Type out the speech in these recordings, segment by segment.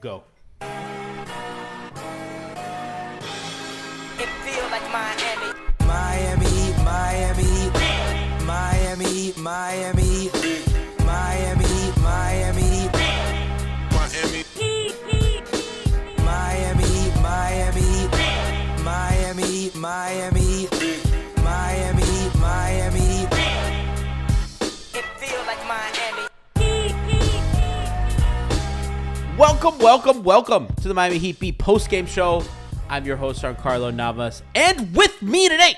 Go. It feel like Miami. Miami, Miami, Miami, Miami, Miami, Miami, Miami, Miami, Miami, Miami, Miami, Miami, Miami. It feel like Miami. Welcome to the Miami Heat Beat Postgame Show. I'm your host, Giancarlo Navas. And with me today,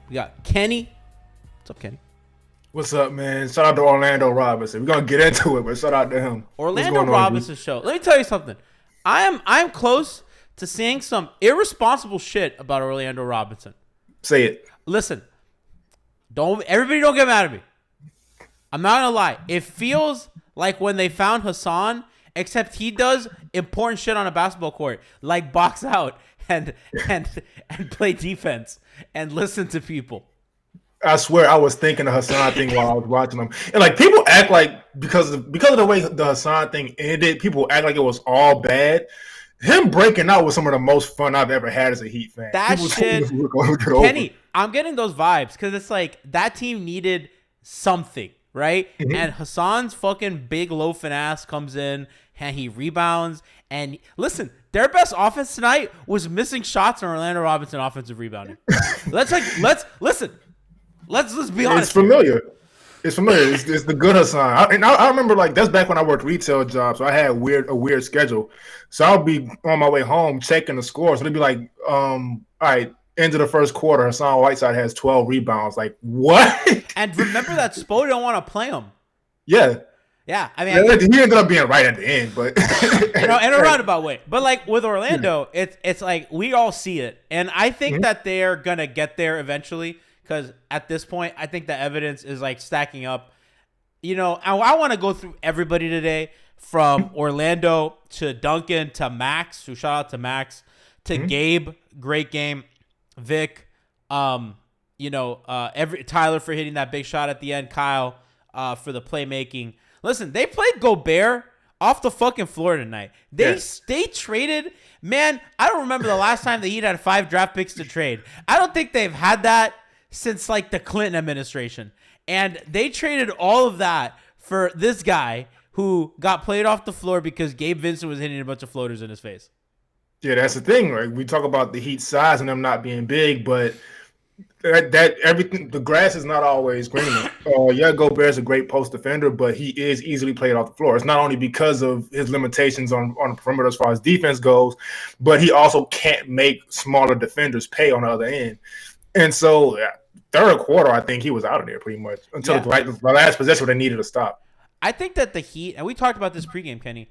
we got Kenny. What's up, Kenny? What's up, man? Shout out to Orlando Robinson. We're going to get into it, but shout out to him. Orlando Robinson show. Let me tell you something. I'm close to saying some irresponsible shit about Orlando Robinson. Say it. Listen, everybody don't get mad at me. I'm not gonna lie. It feels like when they found Hassan, except he does important shit on a basketball court, like box out and play defense and listen to people. I swear I was thinking the Hassan thing while I was watching them. And like people act like because of the way the Hassan thing ended, people act like it was all bad. Him breaking out was some of the most fun I've ever had as a Heat fan. That people shit, Kenny, I'm getting those vibes because it's like that team needed something, right? Mm-hmm. And Hassan's fucking big loafing ass comes in and he rebounds. And listen, their best offense tonight was missing shots on Orlando Robinson offensive rebounding. Let's be honest. It's familiar. It's familiar. It's the good Hassan. I remember like that's back when I worked retail jobs, so I had a weird schedule. So I'll be on my way home checking the scores. So it'd be like, all right, end of the first quarter, Hassan Whiteside has 12 rebounds. Like what? And remember that Spo don't want to play him. Yeah. Yeah, I mean, he ended up being right at the end, but in a roundabout way. But like with Orlando, it's like we all see it, and I think that they're gonna get there eventually. Because at this point, I think the evidence is like stacking up. You know, I want to go through everybody today, from Orlando to Duncan to Max, who shout out to Max, to Gabe, great game, Vic, Tyler for hitting that big shot at the end, Kyle for the playmaking. Listen, they played Gobert off the fucking floor tonight. They traded, man. I don't remember the last time the Heat had 5 draft picks to trade. I don't think they've had that since like the Clinton administration. And they traded all of that for this guy who got played off the floor because Gabe Vincent was hitting a bunch of floaters in his face. Yeah, that's the thing, right? We talk about the Heat size and them not being big, but that everything, the grass is not always greener. Gobert's a great post defender, but he is easily played off the floor. It's not only because of his limitations on the perimeter as far as defense goes, but he also can't make smaller defenders pay on the other end. And so, third quarter, I think he was out of there pretty much until the last possession where they needed to stop. I think that the Heat, and we talked about this pregame, Kenny,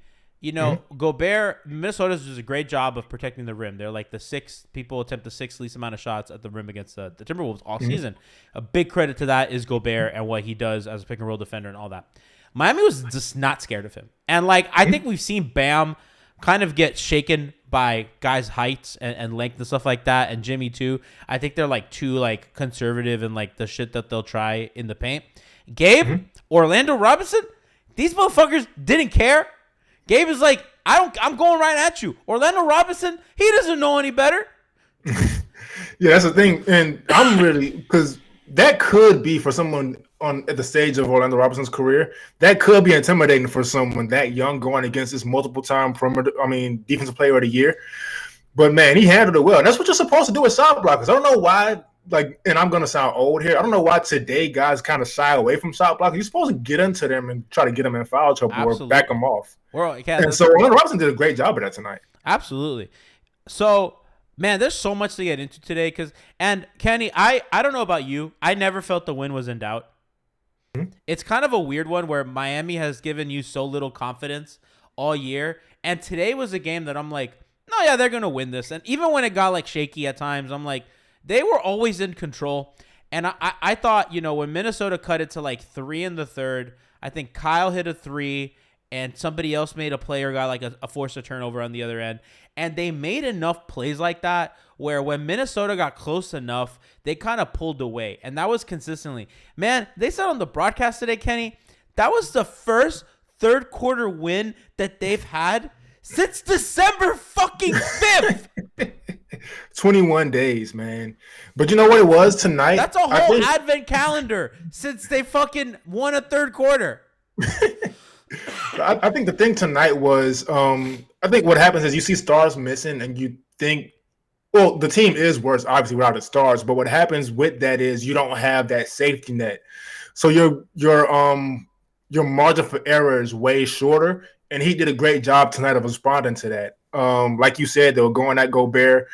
Gobert, Minnesota's does a great job of protecting the rim. They're like the 6th people attempt the 6th least amount of shots at the rim against the Timberwolves all season. A big credit to that is Gobert and what he does as a pick and roll defender and all that. Miami was just not scared of him. And like, I think we've seen Bam kind of get shaken by guys' heights and length and stuff like that, and Jimmy too. I think they're like too like conservative in like the shit that they'll try in the paint. Gabe, Orlando Robinson, these motherfuckers didn't care. Gabe is like, I'm going right at you. Orlando Robinson, he doesn't know any better. Yeah, that's the thing, and I'm really, because that could be for someone at the stage of Orlando Robinson's career, that could be intimidating for someone that young going against this multiple-time defensive player of the year. But man, he handled it well. And that's what you're supposed to do with shot blockers. I don't know why, and I'm gonna sound old here. I don't know why today guys kind of shy away from shot blockers. You're supposed to get into them and try to get them in foul trouble or back them off. And so Orlando Robinson did a great job of that tonight. Absolutely. So, man, there's so much to get into today. And Kenny, I don't know about you. I never felt the win was in doubt. It's kind of a weird one where Miami has given you so little confidence all year. And today was a game that I'm like, no, yeah, they're going to win this. And even when it got like shaky at times, I'm like, they were always in control. And I thought, when Minnesota cut it to like 3 in the third, I think Kyle hit a 3 and somebody else made a play or got like a forced a turnover on the other end. And they made enough plays like that where when Minnesota got close enough, they kind of pulled away. And that was consistently. Man, they said on the broadcast today, Kenny, that was the first third quarter win that they've had since December fucking 5th. 21 days, man. But you know what it was tonight? That's a whole advent calendar since they fucking won a third quarter. I think the thing tonight was, I think what happens is you see stars missing and you think, well, the team is worse, obviously, without its stars. But what happens with that is you don't have that safety net. So your margin for error is way shorter. And he did a great job tonight of responding to that. Like you said, they were going at Gobert.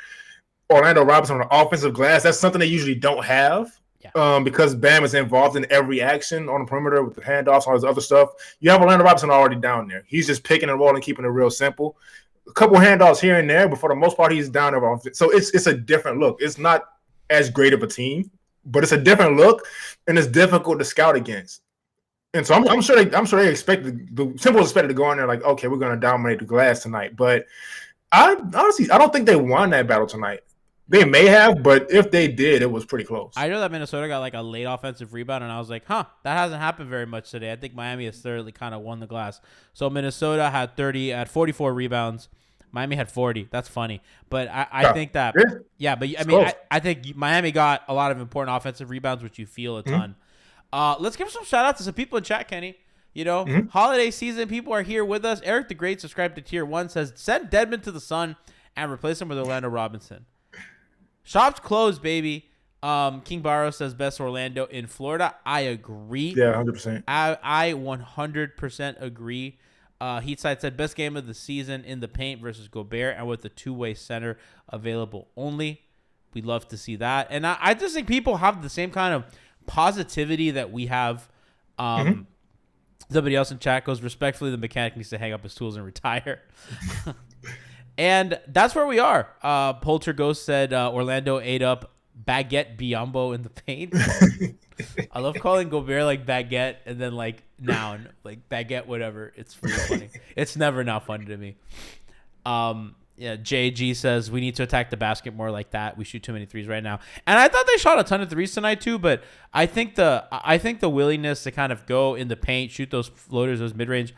Orlando Robinson on the offensive glass, that's something they usually don't have. Yeah. Because Bam is involved in every action on the perimeter with the handoffs, all this other stuff. You have Orlando Robinson already down there. He's just picking and rolling, keeping it real simple. A couple handoffs here and there, but for the most part, he's down there. So it's a different look. It's not as great of a team, but it's a different look, and it's difficult to scout against. And so I'm sure they expect the Timberwolves expected to go in there like, okay, we're going to dominate the glass tonight. But I don't think they won that battle tonight. They may have, but if they did, it was pretty close. I know that Minnesota got like a late offensive rebound, and I was like, that hasn't happened very much today. I think Miami has thoroughly kind of won the glass. So Minnesota had 44 rebounds. Miami had 40. That's funny. But I think that, yeah, but I mean, I think Miami got a lot of important offensive rebounds, which you feel a ton. Let's give some shout out to some people in chat, Kenny. You know, holiday season, people are here with us. Eric the Great, subscribed to tier 1, says, send Dedmon to the Sun and replace him with Orlando Robinson. Shop's closed, baby. King Barrow says best Orlando in Florida. I agree. Yeah, 100%. I 100% agree. Heatside said best game of the season in the paint versus Gobert and with the two-way center available only. We'd love to see that. And I just think people have the same kind of positivity that we have. Somebody else in chat goes, respectfully, the mechanic needs to hang up his tools and retire. And that's where we are. Polterghost said Orlando ate up Baguette Biombo in the paint. I love calling Gobert like Baguette and then like noun, like Baguette, whatever. It's really funny. It's never not funny to me. Yeah, JG says we need to attack the basket more like that. We shoot too many threes right now. And I thought they shot a ton of threes tonight too, but I think the willingness to kind of go in the paint, shoot those floaters, those mid-range.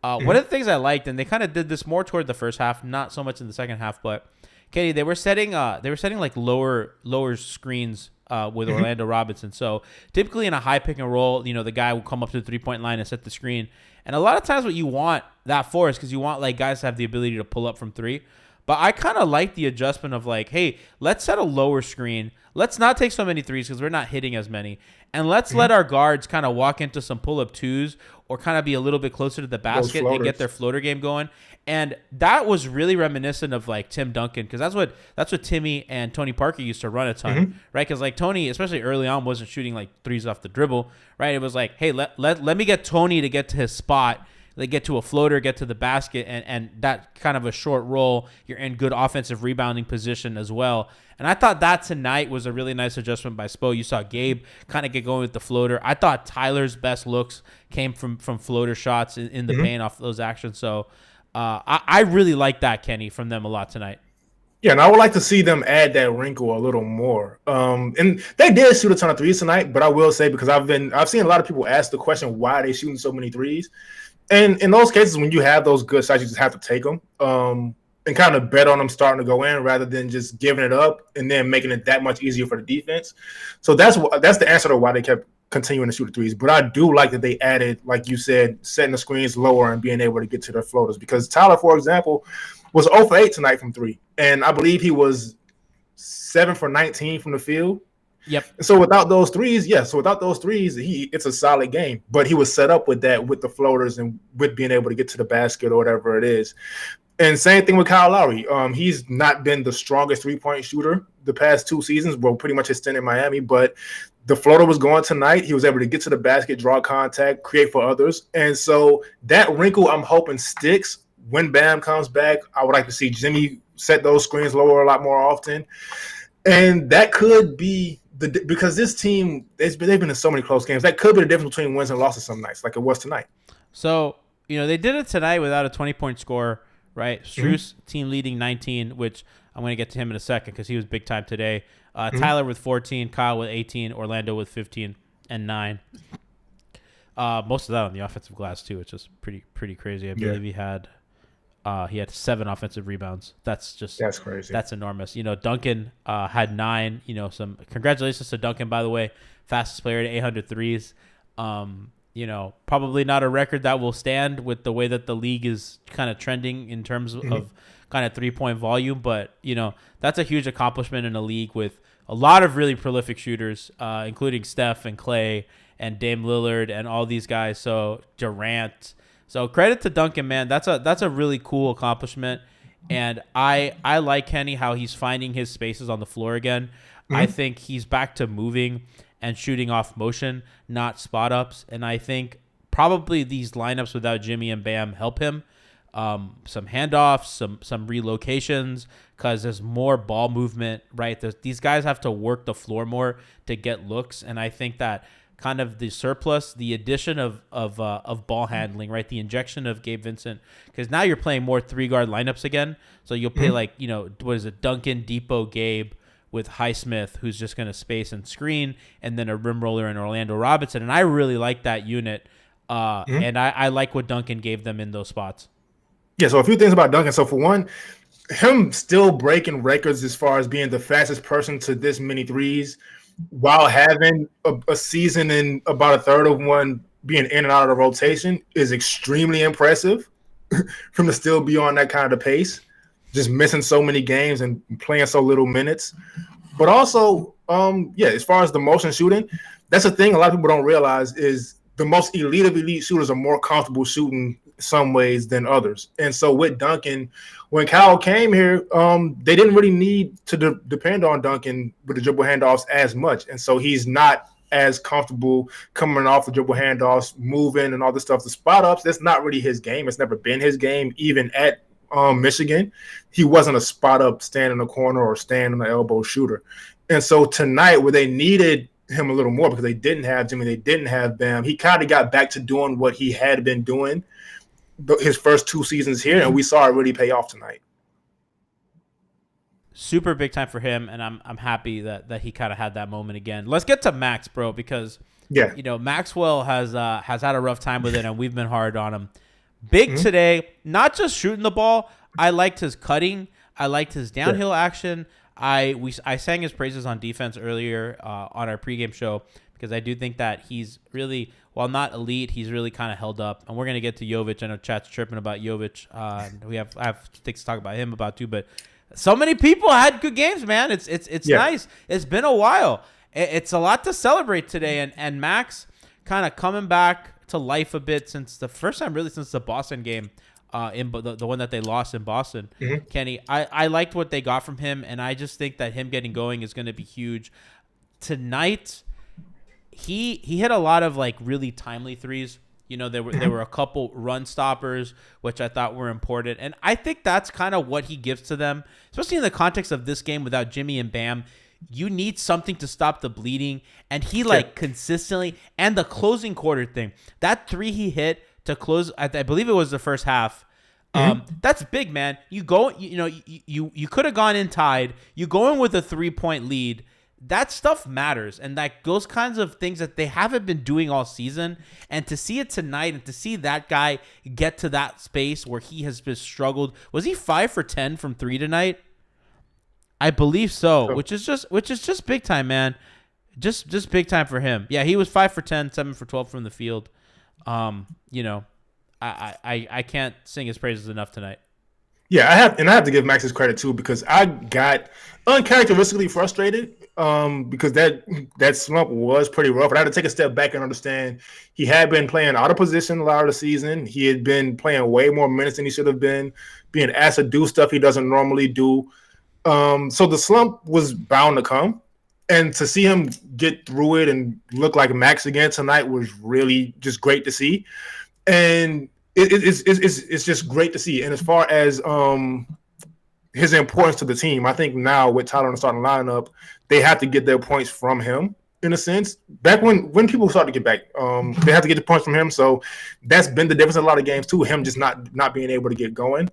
One of the things I liked, and they kind of did this more toward the first half, not so much in the second half, but Katie, they were setting like lower screens with Orlando Robinson. So typically in a high pick and roll, you know, the guy will come up to the 3-point line and set the screen. And a lot of times what you want that for is because you want like guys to have the ability to pull up from three. But I kind of like the adjustment of like, hey, let's set a lower screen. Let's not take so many threes because we're not hitting as many. And let's let our guards kind of walk into some pull-up twos or kind of be a little bit closer to the basket and get their floater game going. And that was really reminiscent of like Tim Duncan because that's what Timmy and Tony Parker used to run a ton, right? Because like Tony, especially early on, wasn't shooting like threes off the dribble, right? It was like, hey, let me get Tony to get to his spot. They get to a floater, get to the basket, and that kind of a short roll, you're in good offensive rebounding position as well. And I thought that tonight was a really nice adjustment by Spo. You saw Gabe kind of get going with the floater. I thought Tyler's best looks came from floater shots in the paint off those actions. So I really like that, Kenny, from them a lot tonight. Yeah, and I would like to see them add that wrinkle a little more. And they did shoot a ton of threes tonight, but I will say, because I've seen a lot of people ask the question, why are they shooting so many threes? And in those cases, when you have those good shots, you just have to take them and kind of bet on them starting to go in rather than just giving it up and then making it that much easier for the defense. So that's the answer to why they kept continuing to shoot the threes. But I do like that they added, like you said, setting the screens lower and being able to get to their floaters. Because Tyler, for example, was 0 for 8 tonight from 3. And I believe he was 7 for 19 from the field. Yep. So without those threes, it's a solid game. But he was set up with that, with the floaters and with being able to get to the basket or whatever it is. And same thing with Kyle Lowry. He's not been the strongest three-point shooter the past 2 seasons. Well, pretty much his stint in Miami. But the floater was going tonight. He was able to get to the basket, draw contact, create for others. And so that wrinkle I'm hoping sticks when Bam comes back. I would like to see Jimmy set those screens lower a lot more often. And that could be because this team, they've been in so many close games. That could be the difference between wins and losses some nights, like it was tonight. So, they did it tonight without a 20-point score, right? Strus, team leading 19, which I'm going to get to him in a second because he was big time today. Tyler with 14, Kyle with 18, Orlando with 15 and 9. Most of that on the offensive glass too, which is pretty crazy. I believe he had 7 offensive rebounds. That's crazy. That's enormous. Duncan had 9. Some congratulations to Duncan, by the way, fastest player to 800 threes. Probably not a record that will stand with the way that the league is kind of trending in terms of kind of 3-point volume, but that's a huge accomplishment in a league with a lot of really prolific shooters, including Steph and Clay and Dame Lillard and all these guys. So Durant. So credit to Duncan, man. That's a really cool accomplishment. And I like Kenny, how he's finding his spaces on the floor again. I think he's back to moving and shooting off motion, not spot ups. And I think probably these lineups without Jimmy and Bam help him. Some handoffs, some relocations, because there's more ball movement, right? These guys have to work the floor more to get looks. And I think that kind of the surplus, the addition of ball handling, right? The injection of Gabe Vincent, because now you're playing more 3-guard lineups again. So you'll play what is it? Duncan, Depot, Gabe, with Highsmith, who's just going to space and screen, and then a rim roller in Orlando Robinson. And I really like that unit. And I like what Duncan gave them in those spots. Yeah, so a few things about Duncan. So for one, him still breaking records as far as being the fastest person to this many threes while having a season and about a third of one being in and out of the rotation is extremely impressive. From to still be on that kind of pace, just missing so many games and playing so little minutes. But also, as far as the motion shooting, that's a thing a lot of people don't realize is the most elite of elite shooters are more comfortable shooting some ways than others. And so with Duncan, when Kyle came here, they didn't really need to depend on Duncan with the dribble handoffs as much. And so he's not as comfortable coming off the dribble handoffs, moving and all this stuff. The spot ups, that's not really his game. It's never been his game. Even at Michigan, he wasn't a spot up, stand in the corner or stand on the elbow shooter. And so tonight, where they needed him a little more because they didn't have Jimmy, they didn't have Bam, he kind of got back to doing what he had been doing his first 2 seasons here, and we saw it really pay off tonight. Super big time for him, and I'm happy that he kind of had that moment again. Let's get to Max, bro, because Maxwell has had a rough time with it, and we've been hard on him. Big today, not just shooting the ball. I liked his cutting. I liked his downhill action. I sang his praises on defense earlier on our pregame show because I do think that he's really, while not elite, he's really kind of held up. And we're gonna get to Jovic. I know chat's tripping about Jovic. I have things to talk about him about too, but so many people had good games, man. It's nice. It's been a while. It's a lot to celebrate today, and Max kind of coming back to life a bit since the first time, really since the Boston game, in the one that they lost in Boston. Kenny, I liked what they got from him, and I just think that him getting going is going to be huge tonight. He hit a lot of like really timely threes. There were a couple run stoppers, which I thought were important. And I think that's kind of what he gives to them, especially in the context of this game without Jimmy and Bam. You need something to stop the bleeding. And he consistently, and the closing quarter thing, that 3 he hit to close, I believe it was the first half. That's big, man. You go, you could have gone in tied. You go in with a 3-point lead. That stuff matters, and like those kinds of things that they haven't been doing all season, and to see it tonight and to see that guy get to that space where he has been struggled. Was he 5 for 10 from 3 tonight? I believe so, which is just big time, man. Just big time for him. Yeah, he was 5 for 10, 7 for 12 from the field. I can't sing his praises enough tonight. Yeah, I have to give Max his credit too, because I got uncharacteristically frustrated because that slump was pretty rough. And I had to take a step back and understand he had been playing out of position a lot of the season. He had been playing way more minutes than he should have been, being asked to do stuff he doesn't normally do. So the slump was bound to come. And to see him get through it and look like Max again tonight was really just great to see. And it's just great to see. And as far as his importance to the team, I think now with Tyler in the starting lineup, they have to get their points from him in a sense. Back when people start to get back, they have to get the points from him. So that's been the difference in a lot of games too, him just not being able to get going.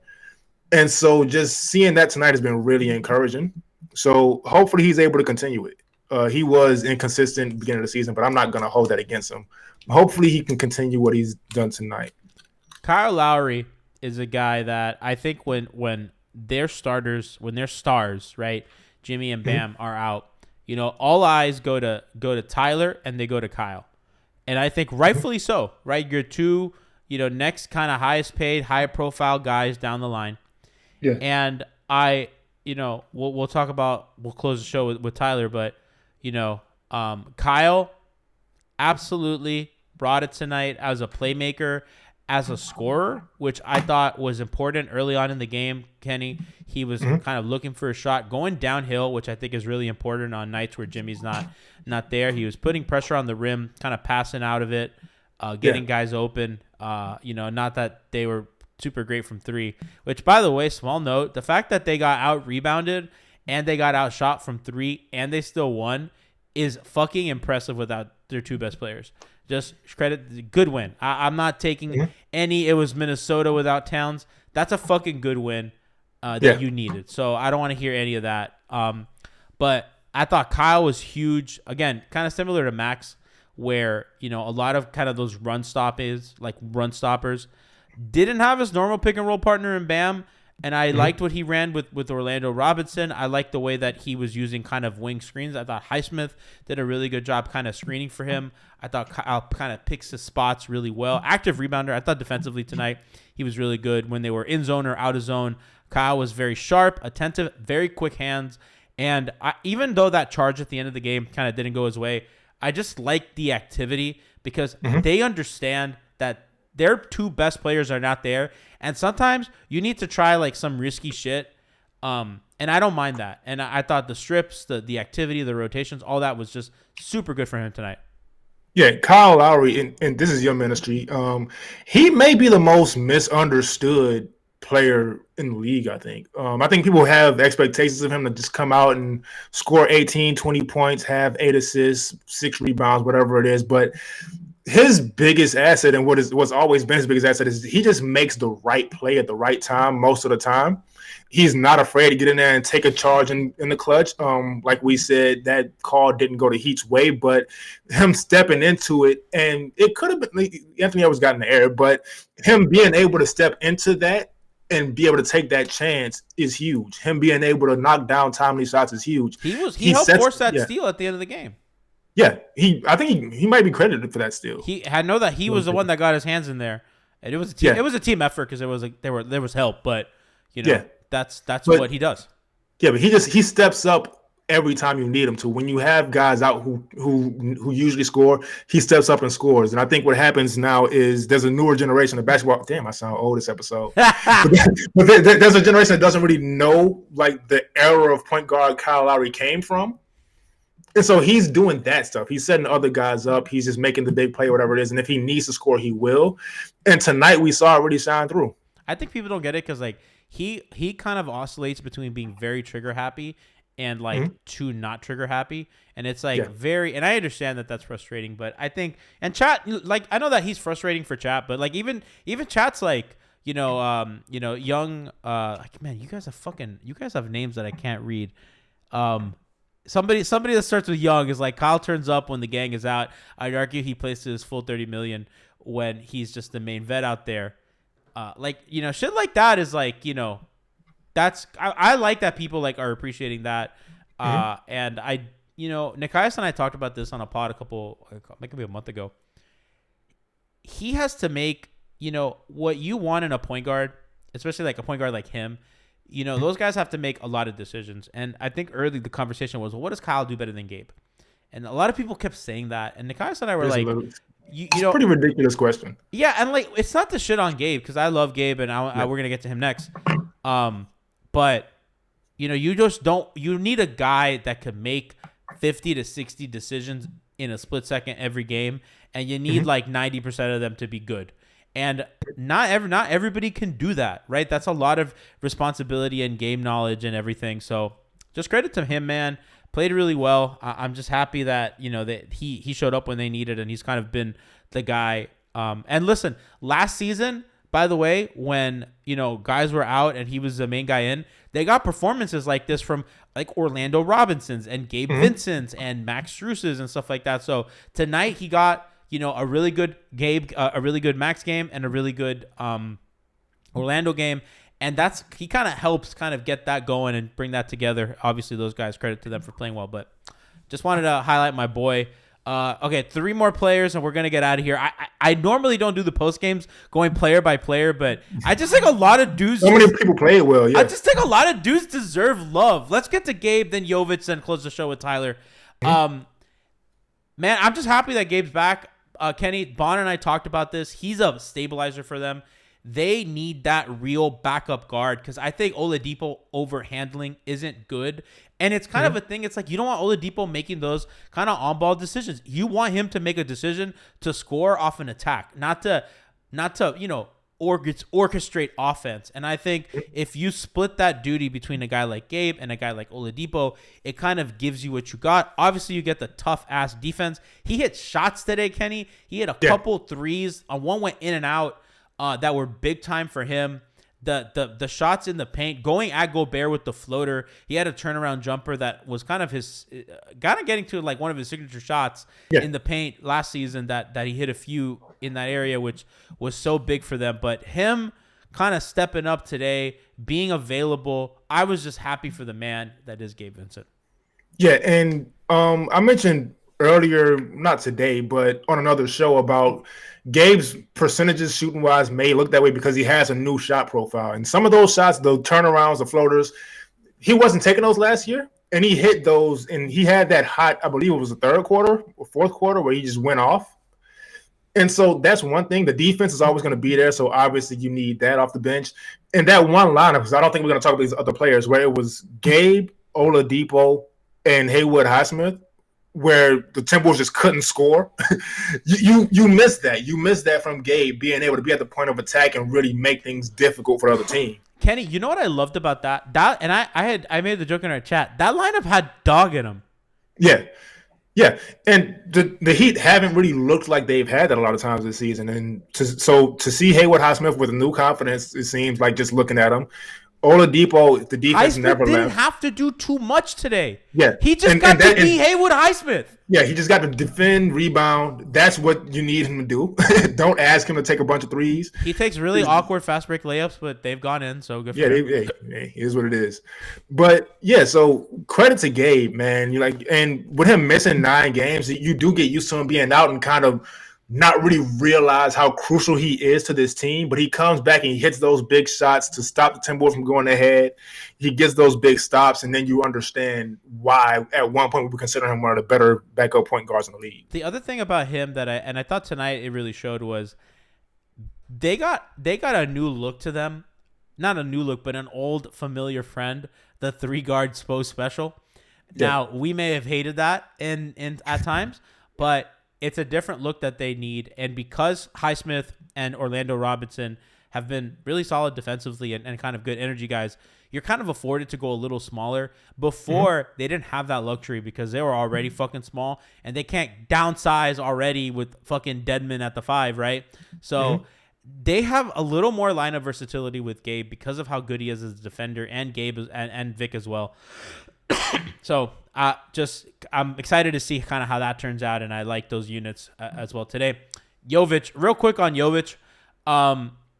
And so just seeing that tonight has been really encouraging. So hopefully he's able to continue it. He was inconsistent beginning of the season, but I'm not gonna hold that against him. Hopefully, he can continue what he's done tonight. Kyle Lowry is a guy that I think when their starters, when their stars, right, Jimmy and Bam are out, all eyes go to Tyler and they go to Kyle, and I think rightfully so, right? Your two, next kind of highest paid, high profile guys down the line, Yeah, and we'll talk about, we'll close the show with Tyler, but Kyle absolutely brought it tonight as a playmaker, as a scorer, which I thought was important early on in the game. Kenny, he was kind of looking for a shot, going downhill, which I think is really important on nights where Jimmy's not there. He was putting pressure on the rim, kind of passing out of it, getting guys open. Not that they were super great from three, which, by the way, small note, the fact that they got out rebounded and they got outshot from three and they still won is fucking impressive without their two best players. Just credit, good win. I'm not taking any. It was Minnesota without Towns. That's a fucking good win that you needed. So I don't want to hear any of that. But I thought Kyle was huge. Again, kind of similar to Max, where a lot of kind of those run stoppers didn't have his normal pick and roll partner in Bam. And I liked what he ran with Orlando Robinson. I liked the way that he was using kind of wing screens. I thought Highsmith did a really good job kind of screening for him. I thought Kyle kind of picks his spots really well. Active rebounder. I thought defensively tonight he was really good. When they were in zone or out of zone, Kyle was very sharp, attentive, very quick hands. And even though that charge at the end of the game kind of didn't go his way, I just liked the activity because they understand that their two best players are not there. And sometimes you need to try like some risky shit. And I don't mind that. And I thought the strips, the activity, the rotations, all that was just super good for him tonight. Yeah, Kyle Lowry, and this is your ministry. He may be the most misunderstood player in the league, I think. I think people have expectations of him to just come out and score 18, 20 points, have 8 assists, 6 rebounds, whatever it is. But his biggest asset and what's always been his biggest asset is he just makes the right play at the right time most of the time. He's not afraid to get in there and take a charge in the clutch. Like we said, that call didn't go to Heat's way, but him stepping into it, and it could have been Anthony Edwards got in the air, but him being able to step into that and be able to take that chance is huge. Him being able to knock down timely shots is huge. He helped force that steal at the end of the game. Yeah, I think he might be credited for that steal. I know that he was the one that got his hands in there, and it was a team. It was a team effort because it was like there was help, but that's what he does. Yeah, but he steps up every time you need him to. When you have guys out who usually score, he steps up and scores. And I think what happens now is there's a newer generation of basketball. Damn, I sound old this episode. but there's a generation that doesn't really know like the era of point guard Kyle Lowry came from. And so he's doing that stuff. He's setting other guys up. He's just making the big play, whatever it is. And if he needs to score, he will. And tonight we saw it really shine through. I think people don't get it because like he kind of oscillates between being very trigger happy and like too not trigger happy. And it's like very, and I understand that that's frustrating, but I think, and Chat, like I know that he's frustrating for Chat, but like even Chat's like, young, man, you guys have names that I can't read. Somebody that starts with Young is like Kyle turns up when the gang is out. I'd argue he plays to his full $30 million when he's just the main vet out there. Shit like that is like, that's I like that people like are appreciating that. And Nikias and I talked about this on a pod maybe a month ago. He has to make, what you want in a point guard, especially like a point guard like him. Those guys have to make a lot of decisions. And I think early the conversation was, well, what does Kyle do better than Gabe? And a lot of people kept saying that. And Nikias and I were it's a pretty ridiculous question. Yeah, and like it's not the shit on Gabe because I love Gabe and we're gonna get to him next. But you just don't. You need a guy that could make 50 to 60 decisions in a split second every game, and you need like 90% of them to be good. And not everybody can do that, right? That's a lot of responsibility and game knowledge and everything. So just credit to him, man. Played really well. I'm just happy that that he showed up when they needed, and he's kind of been the guy. And listen, last season, by the way, when, guys were out and he was the main guy in, they got performances like this from like Orlando Robinsons and Gabe Vincents and Max Struses and stuff like that. So tonight he got, a really good a really good Max game and a really good Orlando game. And he kind of helps kind of get that going and bring that together. Obviously, those guys, credit to them for playing well. But just wanted to highlight my boy. Okay, 3 more players, and we're going to get out of here. I normally don't do the post games going player by player, but I just think a lot of dudes. So many people play well, yeah. I just think a lot of dudes deserve love. Let's get to Gabe, then Jovic, then close the show with Tyler. Man, I'm just happy that Gabe's back. Kenny, Bond and I talked about this. He's a stabilizer for them. They need that real backup guard because I think Oladipo overhandling isn't good. And it's kind of a thing. It's like you don't want Oladipo making those kind of on-ball decisions. You want him to make a decision to score off an attack, not to orchestrate offense. And I think if you split that duty between a guy like Gabe and a guy like Oladipo, it kind of gives you what you got. Obviously, you get the tough-ass defense. He hit shots today, Kenny. He hit a couple threes. One went in and out. That were big time for him. The shots in the paint, going at Gobert with the floater. He had a turnaround jumper that was kind of getting to like one of his signature shots in the paint last season that he hit a few in that area, which was so big for them. But him kind of stepping up today, being available, I was just happy for the man that is Gabe Vincent. Yeah, and I mentioned earlier, not today, but on another show about Gabe's percentages shooting wise may look that way because he has a new shot profile. And some of those shots, the turnarounds, the floaters, he wasn't taking those last year. And he hit those, and he had that hot, I believe it was the third quarter or fourth quarter where he just went off. And so that's one thing. The defense is always going to be there. So obviously you need that off the bench. And that one lineup, because I don't think we're going to talk about these other players, where it was Gabe, Oladipo, and Haywood Highsmith, where the Timberwolves just couldn't score. you missed that. You missed that from Gabe being able to be at the point of attack and really make things difficult for the other team. Kenny, you know what I loved about that? And I made the joke in our chat. That lineup had dog in them. Yeah. And the Heat haven't really looked like they've had that a lot of times this season. And to see Haywood Highsmith with a new confidence, it seems like just looking at him. Oladipo, the defense never didn't left. have to do too much today. Yeah. He just got to be Haywood Highsmith. Yeah, he just got to defend, rebound. That's what you need him to do. Don't ask him to take a bunch of threes. He takes really awkward fast break layups, but they've gone in, so good for him. Yeah, it is what it is. But yeah, so credit to Gabe, man. And with him missing 9 games, you do get used to him being out and kind of not really realize how crucial he is to this team, but he comes back and he hits those big shots to stop the Timberwolves from going ahead. He gets those big stops, and then you understand why at one point we would consider him one of the better backup point guards in the league. The other thing about him that I thought tonight it really showed was they got a new look to them. Not a new look, but an old familiar friend, the 3-guard Spo special. Yeah. Now, we may have hated that in at times, but it's a different look that they need. And because Highsmith and Orlando Robinson have been really solid defensively and kind of good energy guys, you're kind of afforded to go a little smaller. Before, they didn't have that luxury because they were already fucking small, and they can't downsize already with fucking Deadman at the 5, right? So they have a little more lineup versatility with Gabe because of how good he is as a defender, and Gabe and Vic as well. So I'm excited to see kind of how that turns out, and I like those units as well today. Jovic, real quick on Jovic,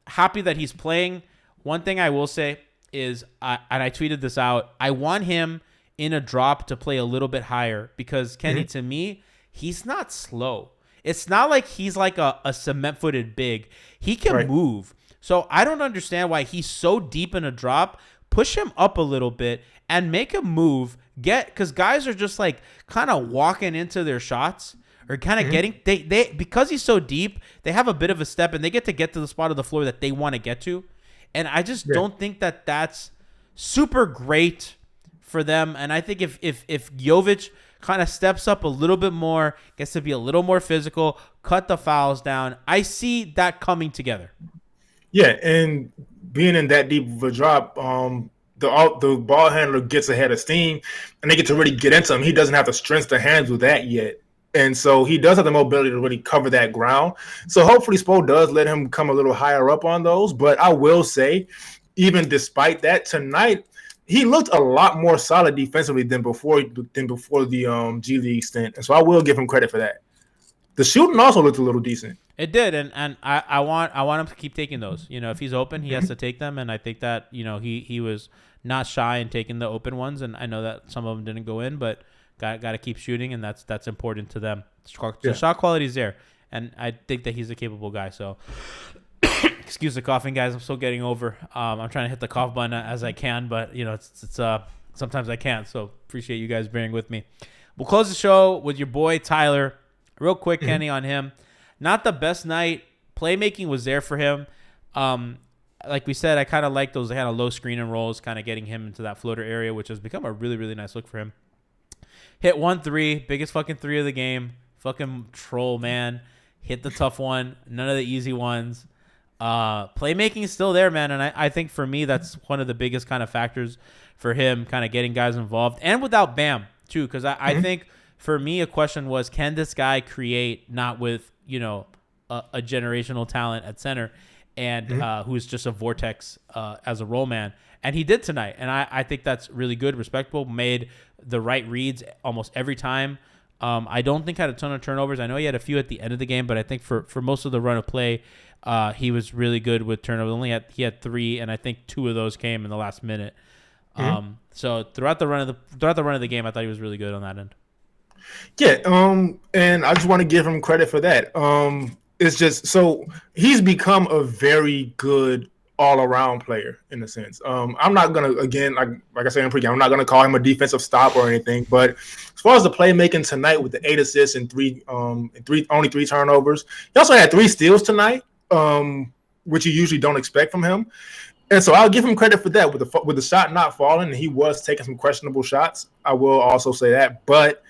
happy that he's playing. One thing I will say is, and I tweeted this out, I want him in a drop to play a little bit higher because, Kenny, to me, he's not slow. It's not like he's like a cement-footed big. He can move. So I don't understand why he's so deep in a drop. Push him up a little bit and make him move. Because guys are just like kind of walking into their shots or kind of getting they because he's so deep, they have a bit of a step and they get to the spot of the floor that they want to get to. And I just don't think that that's super great for them. And I think if Jovic kind of steps up a little bit more, gets to be a little more physical, cut the fouls down, I see that coming together. Yeah, and being in that deep of a drop, the ball handler gets ahead of steam, and they get to really get into him. He doesn't have the strength to handle that yet. And so he does have the mobility to really cover that ground. So hopefully Spo does let him come a little higher up on those. But I will say, even despite that, tonight he looked a lot more solid defensively than before the G League stint. And so I will give him credit for that. The shooting also looked a little decent. It did, and I want him to keep taking those. If he's open, he has to take them, and I think that he was not shy in taking the open ones, and I know that some of them didn't go in, but got to keep shooting, and that's important to them. The shot quality is there, and I think that he's a capable guy. So, excuse the coughing, guys. I'm still getting over. I'm trying to hit the cough button as I can, but it's sometimes I can't. So appreciate you guys bearing with me. We'll close the show with your boy Tyler. Real quick, Kenny, on him. Not the best night. Playmaking was there for him. Like we said, I kind of like those kind of low screen and rolls, kind of getting him into that floater area, which has become a really, really nice look for him. Hit 1-3, biggest fucking 3 of the game. Fucking troll, man. Hit the tough one. None of the easy ones. Playmaking is still there, man. And I think for me, that's one of the biggest kind of factors for him, kind of getting guys involved. And without Bam, too, because I think for me, a question was, can this guy create not with, a generational talent at center and who's just a vortex as a role man? And he did tonight. And I think that's really good, respectable, made the right reads almost every time. I don't think had a ton of turnovers. I know he had a few at the end of the game, but I think for most of the run of play, he was really good with turnovers. He had 3, and I think 2 of those came in the last minute. So throughout the run of the game, I thought he was really good on that end. Yeah, and I just want to give him credit for that. It's just so he's become a very good all-around player in a sense. I'm not gonna, again, like I said in pregame, I'm not gonna call him a defensive stop or anything. But as far as the playmaking tonight, with the 8 assists and only 3 turnovers, he also had 3 steals tonight, which you usually don't expect from him. And so I'll give him credit for that. With the shot not falling, and he was taking some questionable shots. I will also say that, but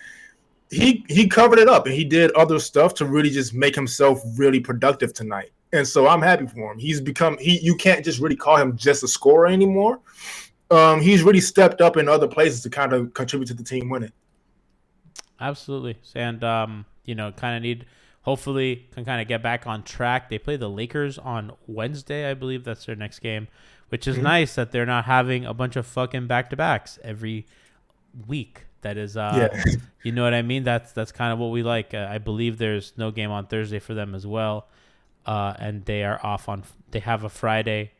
he covered it up, and he did other stuff to really just make himself really productive tonight. And so I'm happy for him. You can't just really call him just a scorer anymore. He's really stepped up in other places to kind of contribute to the team winning. Absolutely. And, hopefully can kind of get back on track. They play the Lakers on Wednesday. I believe that's their next game, which is nice that they're not having a bunch of fucking back-to-backs every week. That is, you know what I mean? That's kind of what we like. I believe there's no game on Thursday for them as well. And they are off they have a Friday,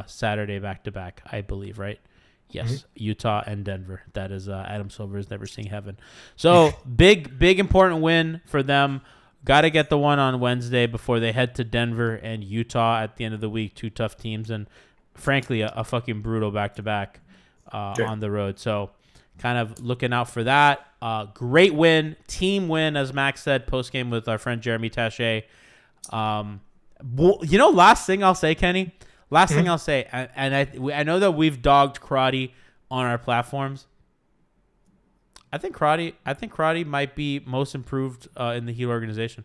Saturday back-to-back, I believe, right? Yes, Utah and Denver. That is Adam Silver's never seen heaven. So big, important win for them. Got to get the one on Wednesday before they head to Denver and Utah at the end of the week. 2 tough teams and, frankly, a fucking brutal back-to-back on the road. So kind of looking out for that. Great win, team win, as Max said, post-game with our friend Jeremy Taché. Last thing I'll say, Kenny. Thing I'll say, and I know that we've dogged Karate on our platforms. I think Karate might be most improved in the Heat organization.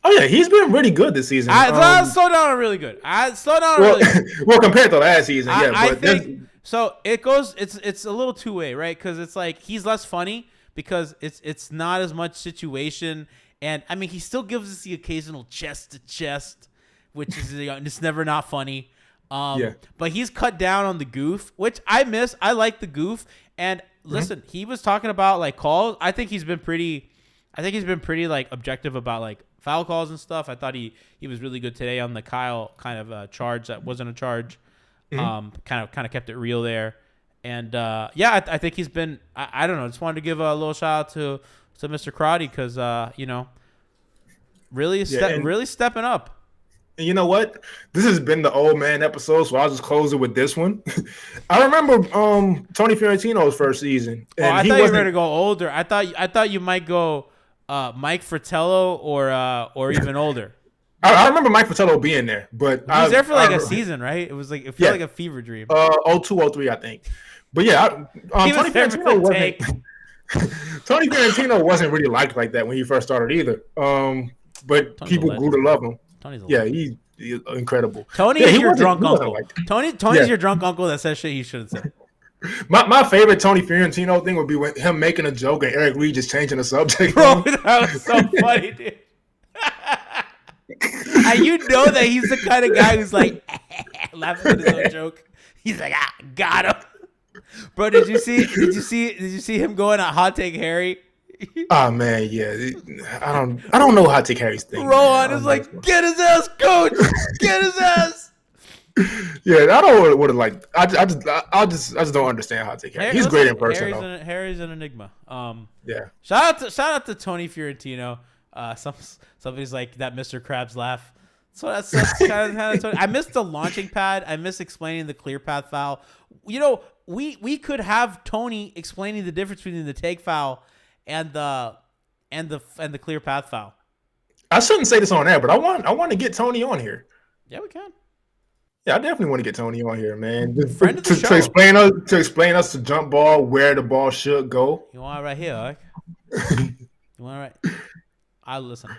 Oh yeah, he's been really good this season. Slow down on really good. Really good. Well, compared to last season, yeah. I think so. It goes. It's a little two-way, right? Because it's like he's less funny because it's not as much situation, and I mean he still gives us the occasional chest to chest, which is it's never not funny. But he's cut down on the goof, which I miss. I like the goof. And listen, he was talking about like calls. I think he's been pretty like objective about like foul calls and stuff. I thought he was really good today on the Kyle kind of charge that wasn't a charge. Kind of kept it real there. And I think he's been. I don't know. Just wanted to give a little shout out to Mr. Karate because really stepping up. And you know what? This has been the old man episode, so I'll just close it with this one. I remember Tony Fiorentino's first season. And I thought you were going to go older. I thought you might go Mike Fratello or even older. I remember Mike Fratello being there, but he was there for like a season, right? It was like it felt like a fever dream. 02, 03, I think. But yeah, Tony Fiorentino wasn't really liked like that when he first started either. But Tony's people grew to love him. He's incredible. Tony is your drunk uncle. Tony's your drunk uncle that says shit he shouldn't say. My favorite Tony Fiorentino thing would be when him making a joke and Eric Reed just changing the subject. Bro, that was so funny, dude. And you know that he's the kind of guy who's like laughing at his own joke. He's like, got him. Bro, did you see him going at Hot Take Harry? Oh man, yeah. I don't know Hot Take Harry's thing. Rowan is like, get his ass, coach. Get his ass. Yeah, I don't would have liked. I just don't understand Hot Take Harry. He's great in person though. Harry's an enigma. Yeah. Shout out to Tony Fiorentino. Somebody's like that Mr. Krabs laugh. So that's kind of I missed the launching pad. I miss explaining the clear path foul. You know, we could have Tony explaining the difference between the take foul and the clear path foul. I shouldn't say this on air, but I want to get Tony on here. Yeah, we can. Yeah, I definitely want to get Tony on here, man. Friend of the show. To explain us the jump ball, where the ball should go. You want it right here, Ike? You want it right?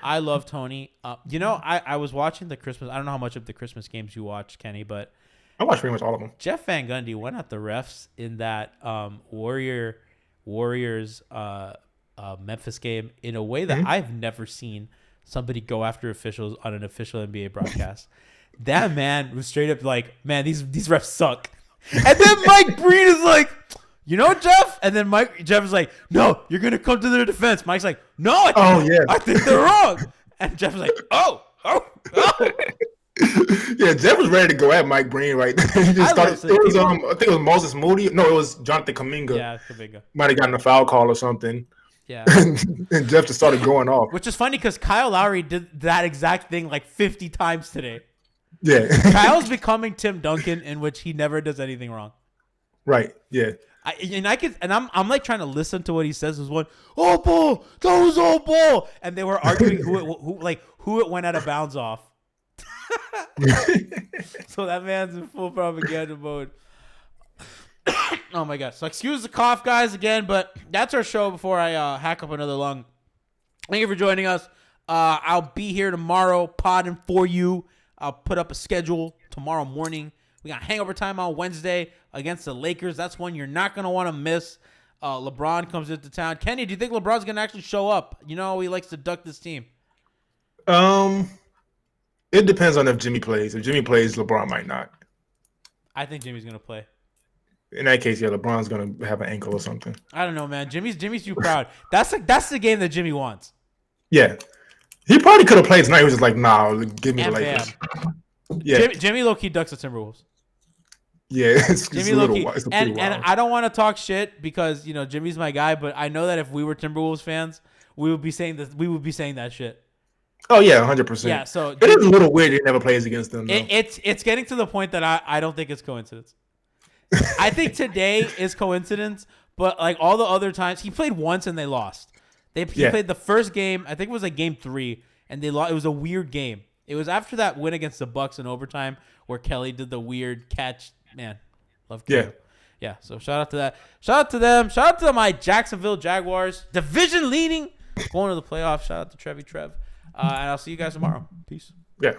I love Tony. You know, I was watching the Christmas. I don't know how much of the Christmas games you watch, Kenny, but I watched pretty much all of them. Jeff Van Gundy went at the refs in that Warriors Memphis game in a way that I've never seen somebody go after officials on an official NBA broadcast. That man was straight up like, man, these refs suck. And then Mike Breen is like, you know, Jeff? And then Jeff is like, no, you're going to come to their defense. Mike's like, no, I think they're wrong. And Jeff was like, oh. Yeah, Jeff was ready to go at Mike Breen right there. He just started, I think it was Moses Moody. No, it was Jonathan Kuminga. Yeah, Kuminga. Might have gotten a foul call or something. Yeah. And Jeff just started going off. Which is funny because Kyle Lowry did that exact thing like 50 times today. Yeah. Kyle's becoming Tim Duncan, in which he never does anything wrong. Right. Yeah. I'm like trying to listen to what he says. Is one, oh ball, that was all ball, and they were arguing who it went out of bounds off. So that man's in full propaganda mode. Oh my god! So excuse the cough, guys, again, but that's our show. Before I hack up another lung, thank you for joining us. I'll be here tomorrow, podding for you. I'll put up a schedule tomorrow morning. We got hangover time on Wednesday against the Lakers. That's one you're not going to want to miss. LeBron comes into town. Kenny, do you think LeBron's going to actually show up? You know, he likes to duck this team. It depends on if Jimmy plays. If Jimmy plays, LeBron might not. I think Jimmy's going to play. In that case, yeah, LeBron's going to have an ankle or something. I don't know, man. Jimmy's too proud. That's the game that Jimmy wants. Yeah. He probably could have played tonight. He was just like, nah, give me the Lakers. Yeah. Jimmy low-key ducks the Timberwolves. Yeah, it's Jimmy a little low-key. wild. And I don't want to talk shit because, you know, Jimmy's my guy, but I know that if we were Timberwolves fans, we would be saying that shit. Oh, yeah, 100%. Yeah, so it is a little weird he never plays against them, though. It's getting to the point that I don't think it's coincidence. I think today is coincidence, but like all the other times, he played once and they lost. He played the first game, I think it was like game 3, and they lost. It was a weird game. It was after that win against the Bucks in overtime where Kelly did the weird catch. Man, love Kelly. Yeah, so shout out to that. Shout out to them. Shout out to my Jacksonville Jaguars. Division leading. Going to the playoffs. Shout out to Trev. And I'll see you guys tomorrow. Peace. Yeah.